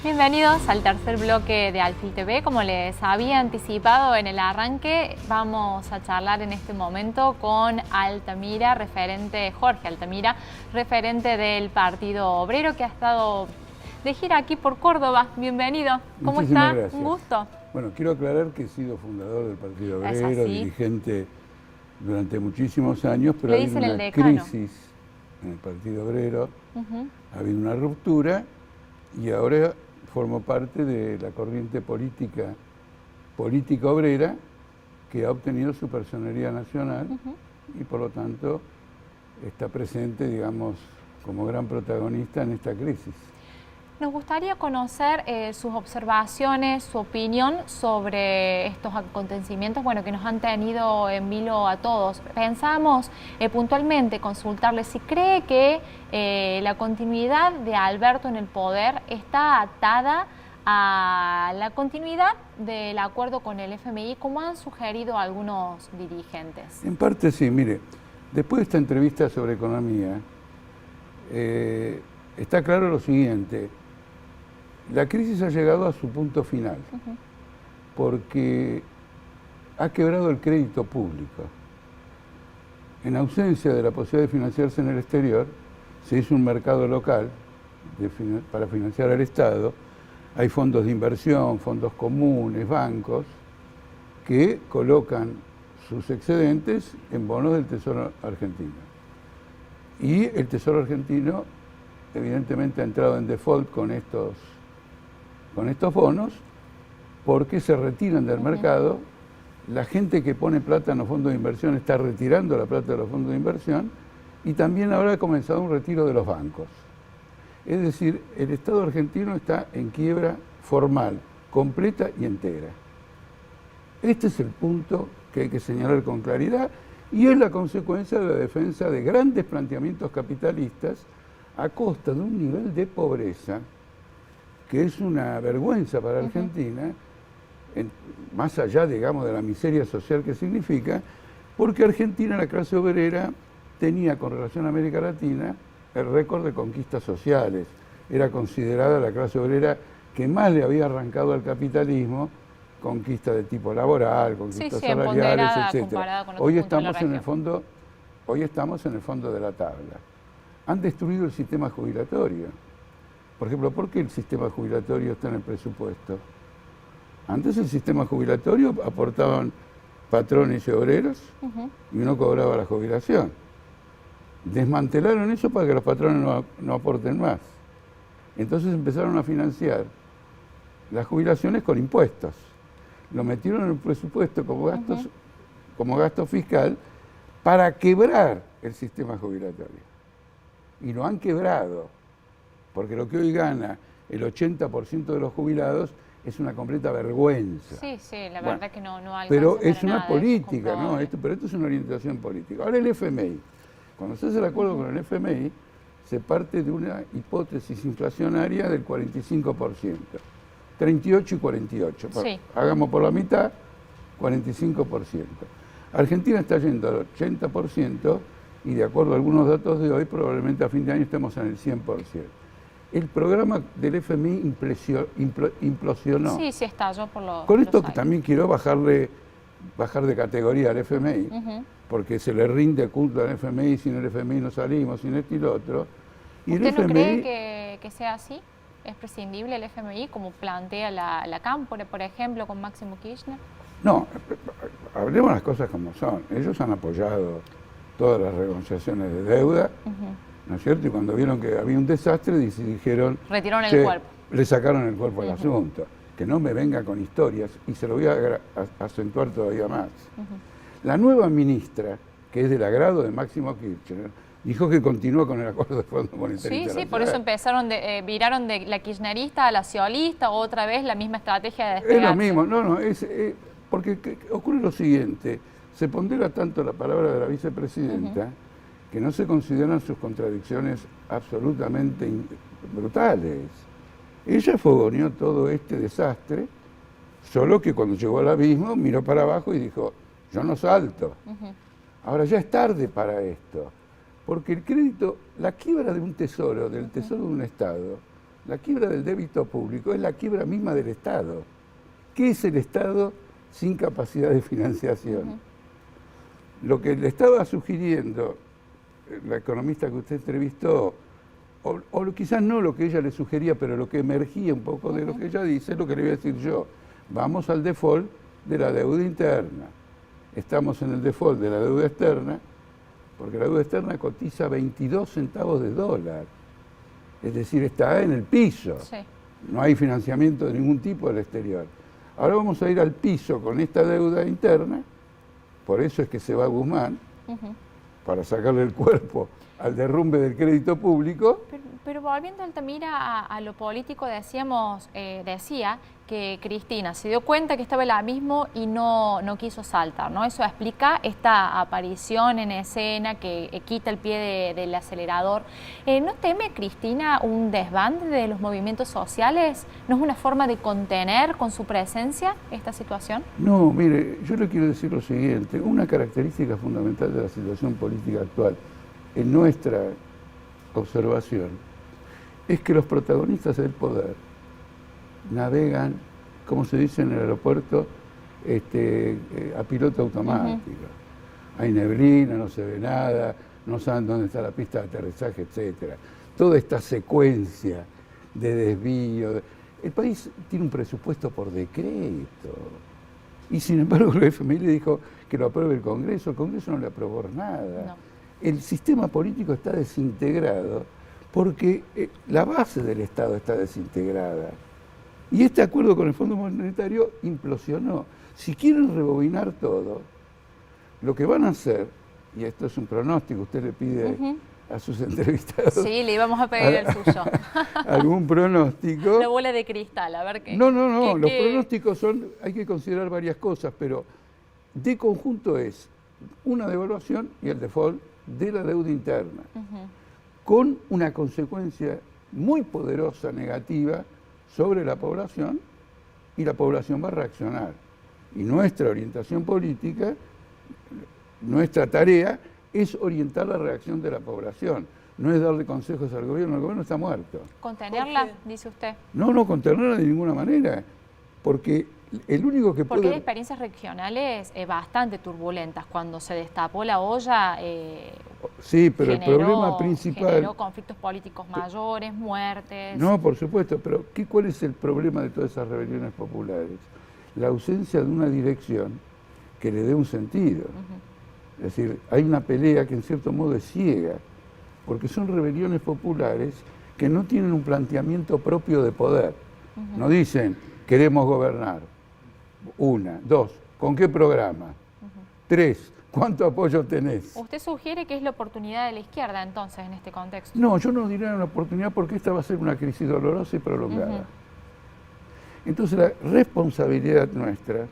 Bienvenidos al tercer bloque de Alfil TV. Como les había anticipado en el arranque, vamos a charlar en este momento con Altamira, Jorge Altamira, referente del Partido Obrero, que ha estado de gira aquí por Córdoba. Bienvenido. ¿Cómo Muchísimas está? Gracias. Un gusto. Bueno, quiero aclarar que he sido fundador del Partido Obrero, dirigente durante muchísimos años, pero ha habido una crisis en el Partido Obrero, ha habido una ruptura y ahora formo parte de la corriente política obrera que ha obtenido su personería nacional y por lo tanto está presente, digamos, como gran protagonista en esta crisis. Nos gustaría conocer sus observaciones, su opinión sobre estos acontecimientos que nos han tenido en vilo a todos. Pensamos puntualmente consultarle si cree que la continuidad de Alberto en el poder está atada a la continuidad del acuerdo con el FMI, como han sugerido algunos dirigentes. En parte sí, mire, después de esta entrevista sobre economía, está claro lo siguiente. La crisis ha llegado a su punto final, porque ha quebrado el crédito público. En ausencia de la posibilidad de financiarse en el exterior, se hizo un mercado local para financiar al Estado. Hay fondos de inversión, fondos comunes, bancos, que colocan sus excedentes en bonos del Tesoro argentino. Y el Tesoro argentino, evidentemente, ha entrado en default con estos bonos, porque se retiran del mercado. La gente que pone plata en los fondos de inversión está retirando la plata de los fondos de inversión y también ahora ha comenzado un retiro de los bancos. Es decir, el Estado argentino está en quiebra formal, completa y entera. Este es el punto que hay que señalar con claridad y es la consecuencia de la defensa de grandes planteamientos capitalistas a costa de un nivel de pobreza que es una vergüenza para Argentina, más allá, digamos, de la miseria social que significa, porque Argentina, la clase obrera, tenía con relación a América Latina el récord de conquistas sociales. Era considerada la clase obrera que más le había arrancado al capitalismo, conquista de tipo laboral, conquistas salariales, etc. Hoy estamos en el fondo de la tabla. Han destruido el sistema jubilatorio. Por ejemplo, ¿por qué el sistema jubilatorio está en el presupuesto? Antes el sistema jubilatorio aportaban patrones y obreros y uno cobraba la jubilación. Desmantelaron eso para que los patrones no aporten más. Entonces empezaron a financiar las jubilaciones con impuestos. Lo metieron en el presupuesto como gasto fiscal para quebrar el sistema jubilatorio. Y lo han quebrado. Porque lo que hoy gana el 80% de los jubilados es una completa vergüenza. Sí, la verdad que no alcanza. Pero es una política, ¿no? Pero esto es una orientación política. Ahora el FMI. Cuando se hace el acuerdo con el FMI, se parte de una hipótesis inflacionaria del 45%. 38 y 48. Hagamos por la mitad, 45%. Argentina está yendo al 80% y de acuerdo a algunos datos de hoy, probablemente a fin de año estemos en el 100%. El programa del FMI implosionó. Sí, estalló por lo Con esto que también quiero bajar de categoría al FMI, porque se le rinde culto al FMI, sin el FMI no salimos, sin esto y lo otro. Y ¿Usted no cree que sea así? ¿Es prescindible el FMI, como plantea la Cámpora, por ejemplo, con Máximo Kirchner? No, hablemos las cosas como son. Ellos han apoyado todas las renegociaciones de deuda, ¿no es cierto? Y cuando vieron que había un desastre, dijeron... Retiraron el cuerpo. Le sacaron el cuerpo al asunto. Que no me venga con historias, y se lo voy a acentuar todavía más. La nueva ministra, que es del agrado de Máximo Kirchner, dijo que continúa con el acuerdo de Fondo Monetario Internacional. Sí, por eso viraron de la kirchnerista a la sciolista, otra vez la misma estrategia de despegarse. Es lo mismo, porque ocurre lo siguiente, se pondera tanto la palabra de la vicepresidenta, que no se consideran sus contradicciones absolutamente brutales. Ella fogoneó todo este desastre, solo que cuando llegó al abismo miró para abajo y dijo, yo no salto. Ahora ya es tarde para esto, porque el crédito, la quiebra de un tesoro, del tesoro de un Estado, La quiebra del débito público es la quiebra misma del Estado. ¿Qué es el Estado sin capacidad de financiación? Lo que le estaba sugiriendo la economista que usted entrevistó, o quizás no lo que ella le sugería, pero lo que emergía un poco de lo que ella dice, es lo que le voy a decir yo. Vamos al default de la deuda interna. Estamos en el default de la deuda externa, porque la deuda externa cotiza 22 centavos de dólar. Es decir, está en el piso. Sí. No hay financiamiento de ningún tipo del exterior. Ahora vamos a ir al piso con esta deuda interna, por eso es que se va Guzmán, para sacarle el cuerpo al derrumbe del crédito público. Pero volviendo, Altamira, a lo político, decía que Cristina se dio cuenta que estaba el abismo y no quiso saltar, ¿no? Eso explica esta aparición en escena que quita el pie del acelerador. ¿No teme Cristina un desbande de los movimientos sociales? ¿No es una forma de contener con su presencia esta situación? No, mire, yo le quiero decir lo siguiente. Una característica fundamental de la situación política actual, en nuestra observación, es que los protagonistas del poder navegan, como se dice en el aeropuerto, a piloto automático. Hay neblina, no se ve nada, no saben dónde está la pista de aterrizaje, etc. Toda esta secuencia de desvío. El país tiene un presupuesto por decreto. Y sin embargo el FMI le dijo que lo apruebe el Congreso no le aprobó nada. No. El sistema político está desintegrado porque la base del Estado está desintegrada. Y este acuerdo con el Fondo Monetario implosionó. Si quieren rebobinar todo, lo que van a hacer, y esto es un pronóstico, usted le pide a sus entrevistados... Sí, le íbamos a pedir el suyo. ¿Algún pronóstico? La bola de cristal, a ver qué... No, los pronósticos son, hay que considerar varias cosas, pero de conjunto es una devaluación y el default de la deuda interna, con una consecuencia muy poderosa negativa sobre la población, y la población va a reaccionar. Y nuestra orientación política, nuestra tarea es orientar la reacción de la población, no es darle consejos al gobierno está muerto. ¿Contenerla, dice usted? No, contenerla de ninguna manera, porque el único que puede... Porque hay experiencias regionales bastante turbulentas. Cuando se destapó la olla, sí, pero el problema principal... generó conflictos políticos mayores, muertes... No, por supuesto, pero ¿cuál es el problema de todas esas rebeliones populares? La ausencia de una dirección que le dé un sentido. Es decir, hay una pelea que en cierto modo es ciega, porque son rebeliones populares que no tienen un planteamiento propio de poder. No dicen, queremos gobernar. Una, dos, ¿con qué programa? Tres, ¿cuánto apoyo tenés? ¿Usted sugiere que es la oportunidad de la izquierda entonces en este contexto? No, yo no diría una oportunidad porque esta va a ser una crisis dolorosa y prolongada. Entonces la responsabilidad nuestra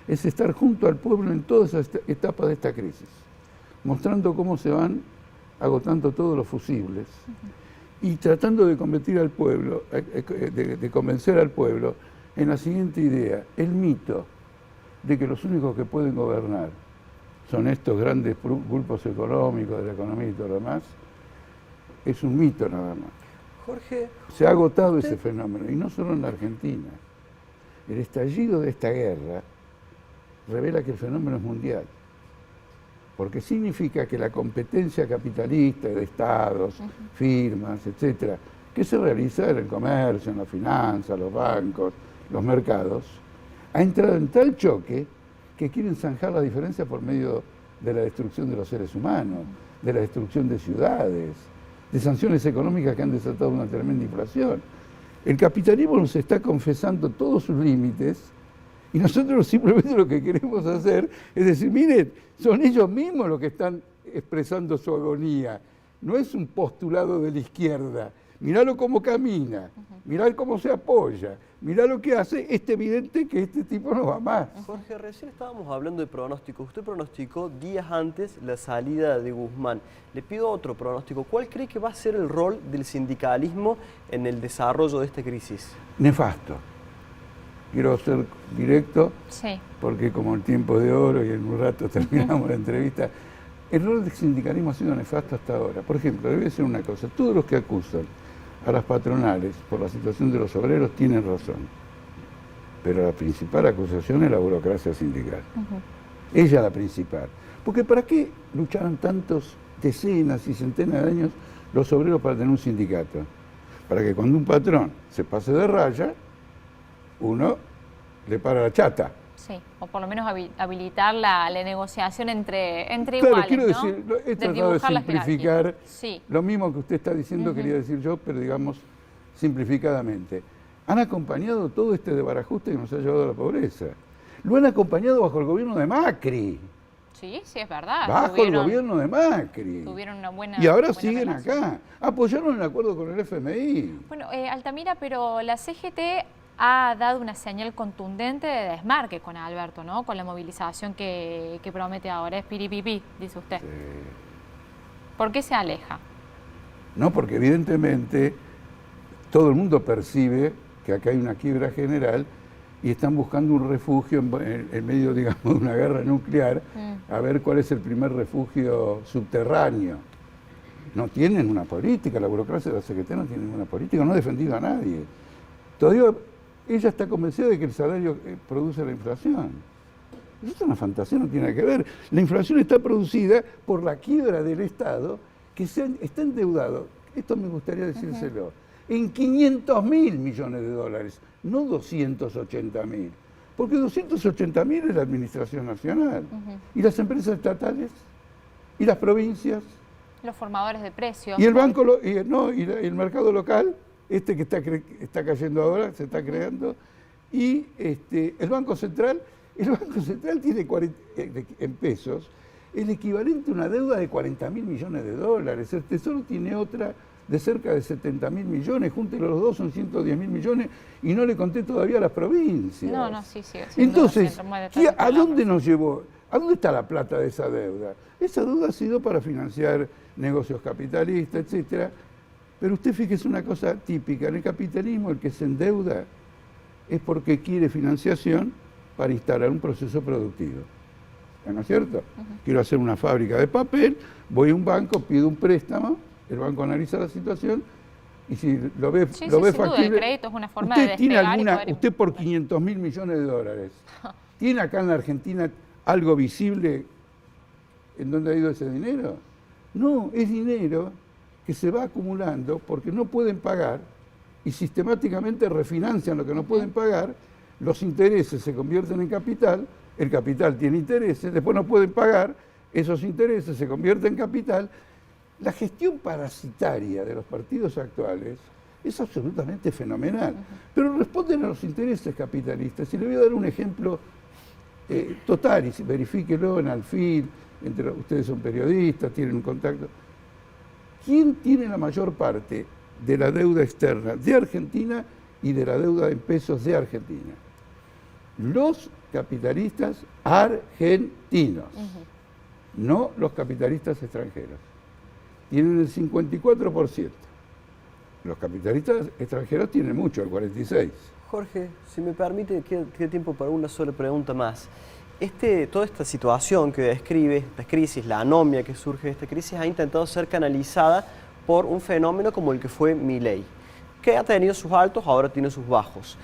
es estar junto al pueblo en todas las etapas de esta crisis, mostrando cómo se van agotando todos los fusibles y tratando de convencer al pueblo, de convencer al pueblo en la siguiente idea: el mito de que los únicos que pueden gobernar son estos grandes grupos económicos de la economía y todo lo demás, es un mito nada más. Jorge, se ha agotado ese fenómeno, y no solo en la Argentina. El estallido de esta guerra revela que el fenómeno es mundial, porque significa que la competencia capitalista de estados, firmas, etcétera, que se realiza en el comercio, en la finanza, los bancos, los mercados, ha entrado en tal choque que quieren zanjar la diferencia por medio de la destrucción de los seres humanos, de la destrucción de ciudades, de sanciones económicas que han desatado una tremenda inflación. El capitalismo nos está confesando todos sus límites y nosotros simplemente lo que queremos hacer es decir, miren, son ellos mismos los que están expresando su agonía. No es un postulado de la izquierda. Miralo cómo camina, mirá cómo se apoya, mirá lo que hace, es evidente que este tipo no va más. Jorge, recién estábamos hablando de pronóstico. Usted pronosticó días antes la salida de Guzmán. Le pido otro pronóstico. ¿Cuál cree que va a ser el rol del sindicalismo en el desarrollo de esta crisis? Nefasto. Quiero ser directo, sí, porque como el tiempo es de oro y en un rato terminamos la entrevista, el rol del sindicalismo ha sido nefasto hasta ahora. Por ejemplo, le voy a decir una cosa: todos los que acusan a las patronales por la situación de los obreros tienen razón. Pero la principal acusación es la burocracia sindical. Ella es la principal. Porque ¿para qué lucharon tantos decenas y centenas de años los obreros para tener un sindicato? Para que cuando un patrón se pase de raya, uno le para la chata. Sí, o por lo menos habilitar la negociación entre Claro, iguales, quiero ¿no? decir, he tratado de simplificar sí. lo mismo que usted está diciendo, quería decir yo, pero digamos simplificadamente. Han acompañado todo este desbarajuste que nos ha llevado a la pobreza. Lo han acompañado bajo el gobierno de Macri. Sí, sí, es verdad. Bajo el gobierno de Macri. Tuvieron una buena. Y ahora buena siguen relación. acá. Apoyaron el acuerdo con el FMI. Bueno, Altamira, pero la CGT ha dado una señal contundente de desmarque con Alberto, ¿no? Con la movilización que promete ahora. Es piripipi, dice usted. Sí. ¿Por qué se aleja? No, porque evidentemente todo el mundo percibe que acá hay una quiebra general y están buscando un refugio en medio, digamos, de una guerra nuclear, a ver cuál es el primer refugio subterráneo. No tienen una política, la burocracia de la CGT no tiene ninguna política, no ha defendido a nadie. Todavía ella está convencida de que el salario produce la inflación. Eso es una fantasía, no tiene nada que ver. La inflación está producida por la quiebra del Estado, que está endeudado, esto me gustaría decírselo, en 500.000 millones de dólares, no 280.000. Porque 280.000 es la Administración Nacional. ¿Y las empresas estatales? ¿Y las provincias? Los formadores de precios. ¿Y el banco, y el mercado local? Este que está cayendo ahora, se está creando. Y el Banco Central tiene en pesos el equivalente a una deuda de 40.000 millones de dólares. El Tesoro tiene otra de cerca de 70.000 millones, júntelo los dos, son 110.000 millones, y no le conté todavía a las provincias. No, sí. Entonces, ¿a dónde nos llevó? ¿A dónde está la plata de esa deuda? Esa deuda ha sido para financiar negocios capitalistas, etcétera. Pero usted fíjese una cosa típica, en el capitalismo el que se endeuda es porque quiere financiación para instalar un proceso productivo. ¿No es cierto? Quiero hacer una fábrica de papel, voy a un banco, pido un préstamo, el banco analiza la situación y si lo ve factible... El crédito es una forma de despegar usted por 500.000 millones de dólares, ¿tiene acá en la Argentina algo visible en dónde ha ido ese dinero? No, es dinero que se va acumulando porque no pueden pagar y sistemáticamente refinancian lo que no pueden pagar, los intereses se convierten en capital, el capital tiene intereses, después no pueden pagar, esos intereses se convierten en capital. La gestión parasitaria de los partidos actuales es absolutamente fenomenal, pero responden a los intereses capitalistas. Y le voy a dar un ejemplo total, y verifíquelo en Alfil, ustedes son periodistas, tienen un contacto. ¿Quién tiene la mayor parte de la deuda externa de Argentina y de la deuda en pesos de Argentina? Los capitalistas argentinos, no los capitalistas extranjeros. Tienen el 54%. Los capitalistas extranjeros tienen mucho, el 46%. Jorge, si me permite, queda tiempo para una sola pregunta más. Toda esta situación que describe, esta crisis, la anomia que surge de esta crisis, ha intentado ser canalizada por un fenómeno como el que fue Milei, que ha tenido sus altos, ahora tiene sus bajos.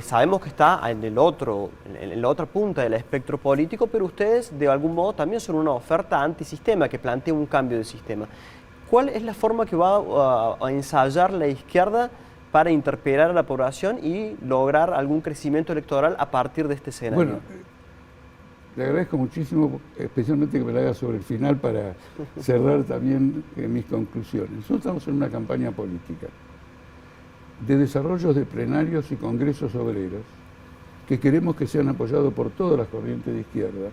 Sabemos que está en la otra punta del espectro político, pero ustedes de algún modo también son una oferta antisistema que plantea un cambio de sistema. ¿Cuál es la forma que va a ensayar la izquierda para interpelar a la población y lograr algún crecimiento electoral a partir de este escenario? Bueno, le agradezco muchísimo, especialmente que me la haga sobre el final para cerrar también mis conclusiones. Nosotros estamos en una campaña política de desarrollos de plenarios y congresos obreros que queremos que sean apoyados por todas las corrientes de izquierda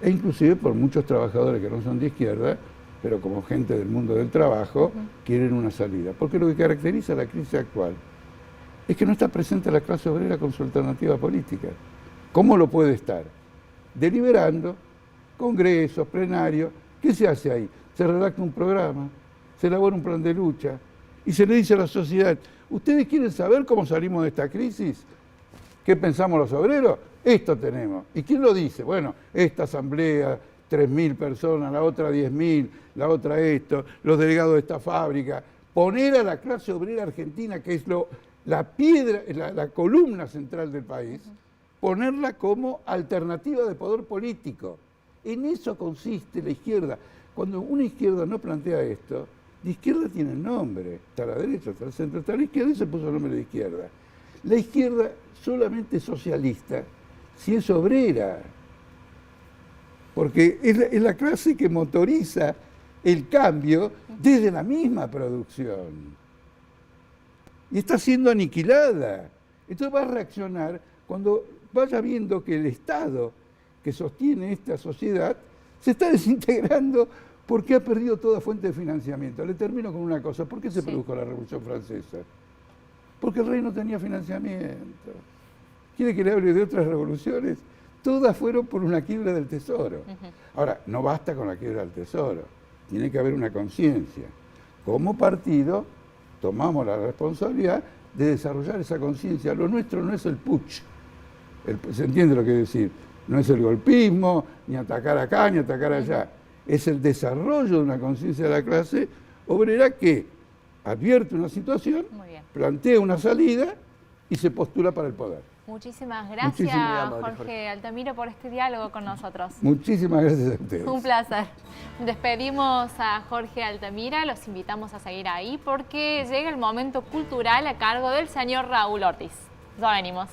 e inclusive por muchos trabajadores que no son de izquierda, pero como gente del mundo del trabajo, quieren una salida. Porque lo que caracteriza la crisis actual es que no está presente la clase obrera con su alternativa política. ¿Cómo lo puede estar? Deliberando, congresos, plenarios. ¿Qué se hace ahí? Se redacta un programa, se elabora un plan de lucha y se le dice a la sociedad: ¿ustedes quieren saber cómo salimos de esta crisis? ¿Qué pensamos los obreros? Esto tenemos. ¿Y quién lo dice? Bueno, esta asamblea, 3.000 personas, la otra 10.000, la otra esto, los delegados de esta fábrica. poner a la clase obrera argentina, que es la piedra, la columna central del país, ponerla como alternativa de poder político. En eso consiste la izquierda. Cuando una izquierda no plantea esto, la izquierda tiene nombre. Está a la derecha, está al centro, está a la izquierda y se puso el nombre de izquierda. La izquierda solamente es socialista si es obrera, porque es la clase que motoriza el cambio desde la misma producción. Y está siendo aniquilada. Entonces va a reaccionar cuando vaya viendo que el Estado que sostiene esta sociedad se está desintegrando porque ha perdido toda fuente de financiamiento. Le termino con una cosa. ¿Por qué se produjo la Revolución Francesa? Porque el rey no tenía financiamiento. ¿Quiere que le hable de otras revoluciones? Todas fueron por una quiebra del tesoro. Ahora, no basta con la quiebra del tesoro. Tiene que haber una conciencia. Como partido, tomamos la responsabilidad de desarrollar esa conciencia. Lo nuestro no es el putsch. ¿Se entiende lo que es decir? No es el golpismo, ni atacar acá, ni atacar allá. Es el desarrollo de una conciencia de la clase obrera que advierte una situación, plantea una salida y se postula para el poder. Muchísimas gracias, Jorge Altamira, por este diálogo con nosotros. Muchísimas gracias a ustedes. Un placer. Despedimos a Jorge Altamira, los invitamos a seguir ahí porque llega el momento cultural a cargo del señor Raúl Ortiz. Ya venimos.